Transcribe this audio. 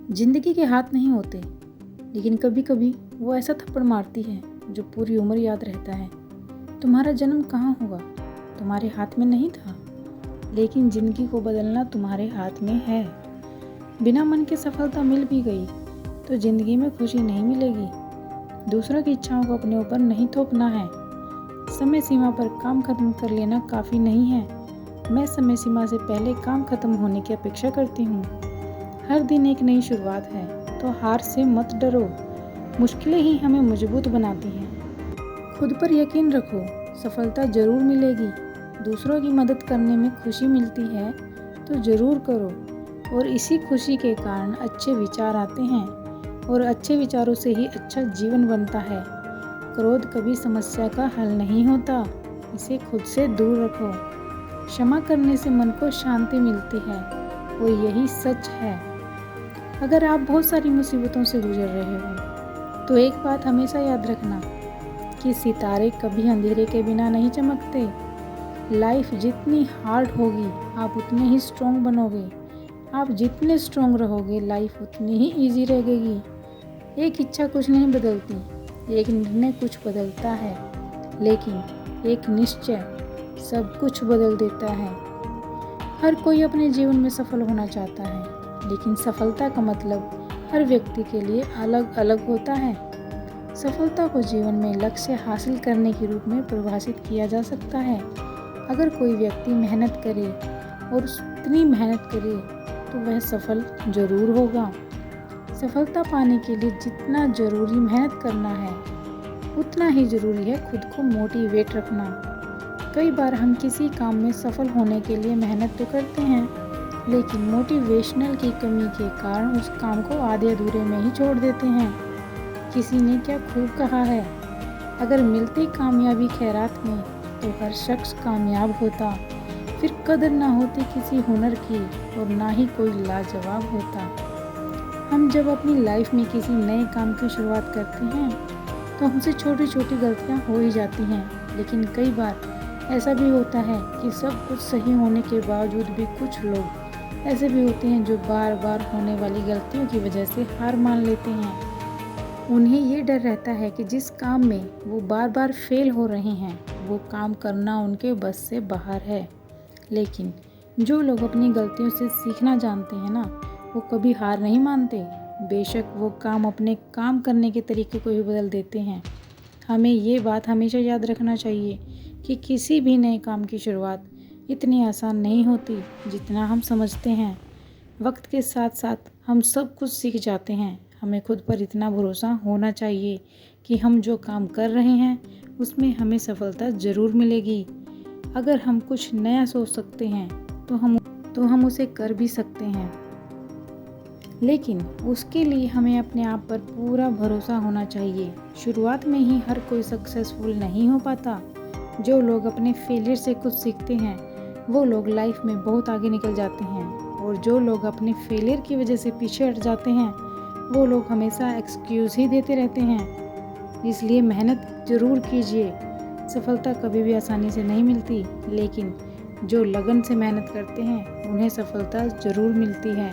जिंदगी के हाथ नहीं होते, लेकिन कभी कभी वो ऐसा थप्पड़ मारती है जो पूरी उम्र याद रहता है। तुम्हारा जन्म कहाँ हुआ तुम्हारे हाथ में नहीं था, लेकिन जिंदगी को बदलना तुम्हारे हाथ में है। बिना मन के सफलता मिल भी गई तो जिंदगी में खुशी नहीं मिलेगी। दूसरों की इच्छाओं को अपने ऊपर नहीं थोपना है। समय सीमा पर काम खत्म कर लेना काफ़ी नहीं है। मैं समय सीमा से पहले काम खत्म होने की अपेक्षा करती हूँ। हर दिन एक नई शुरुआत है, तो हार से मत डरो। मुश्किलें ही हमें मजबूत बनाती हैं। खुद पर यकीन रखो, सफलता जरूर मिलेगी। दूसरों की मदद करने में खुशी मिलती है तो ज़रूर करो, और इसी खुशी के कारण अच्छे विचार आते हैं, और अच्छे विचारों से ही अच्छा जीवन बनता है। क्रोध कभी समस्या का हल नहीं होता, इसे खुद से दूर रखो। क्षमा करने से मन को शांति मिलती है, और यही सच है। अगर आप बहुत सारी मुसीबतों से गुजर रहे हो तो एक बात हमेशा याद रखना कि सितारे कभी अंधेरे के बिना नहीं चमकते। लाइफ जितनी हार्ड होगी आप उतने ही स्ट्रॉन्ग बनोगे। आप जितने स्ट्रॉन्ग रहोगे लाइफ उतनी ही इजी रहेगी। एक इच्छा कुछ नहीं बदलती, एक निर्णय कुछ बदलता है, लेकिन एक निश्चय सब कुछ बदल देता है। हर कोई अपने जीवन में सफल होना चाहता है, लेकिन सफलता का मतलब हर व्यक्ति के लिए अलग अलग होता है। सफलता को जीवन में लक्ष्य हासिल करने के रूप में परिभाषित किया जा सकता है। अगर कोई व्यक्ति मेहनत करे और उतनी मेहनत करे तो वह सफल जरूर होगा। सफलता पाने के लिए जितना जरूरी मेहनत करना है, उतना ही जरूरी है खुद को मोटिवेट रखना। कई बार हम किसी काम में सफल होने के लिए मेहनत तो करते हैं, लेकिन मोटिवेशनल की कमी के कारण उस काम को आधे अधूरे में ही छोड़ देते हैं। किसी ने क्या खूब कहा है, अगर मिलती कामयाबी खैरात में तो हर शख्स कामयाब होता। फिर कदर ना होती किसी हुनर की, और ना ही कोई लाजवाब होता। हम जब अपनी लाइफ में किसी नए काम की शुरुआत करते हैं तो हमसे छोटी छोटी गलतियां हो ही जाती हैं, लेकिन कई बार ऐसा भी होता है कि सब कुछ सही होने के बावजूद भी कुछ लोग ऐसे भी होते हैं जो बार बार होने वाली गलतियों की वजह से हार मान लेते हैं। उन्हें ये डर रहता है कि जिस काम में वो बार बार फेल हो रहे हैं वो काम करना उनके बस से बाहर है। लेकिन जो लोग अपनी गलतियों से सीखना जानते हैं ना, वो कभी हार नहीं मानते। बेशक वो काम अपने काम करने के तरीके को ही बदल देते हैं। हमें ये बात हमेशा याद रखना चाहिए कि किसी भी नए काम की शुरुआत इतनी आसान नहीं होती जितना हम समझते हैं। वक्त के साथ साथ हम सब कुछ सीख जाते हैं। हमें खुद पर इतना भरोसा होना चाहिए कि हम जो काम कर रहे हैं उसमें हमें सफलता ज़रूर मिलेगी। अगर हम कुछ नया सोच सकते हैं तो हम उसे कर भी सकते हैं, लेकिन उसके लिए हमें अपने आप पर पूरा भरोसा होना चाहिए। शुरुआत में ही हर कोई सक्सेसफुल नहीं हो पाता। जो लोग अपने फेलियर से कुछ सीखते हैं वो लोग लाइफ में बहुत आगे निकल जाते हैं, और जो लोग अपने फेलियर की वजह से पीछे हट जाते हैं वो लोग हमेशा एक्सक्यूज़ ही देते रहते हैं। इसलिए मेहनत ज़रूर कीजिए। सफलता कभी भी आसानी से नहीं मिलती, लेकिन जो लगन से मेहनत करते हैं उन्हें सफलता ज़रूर मिलती है।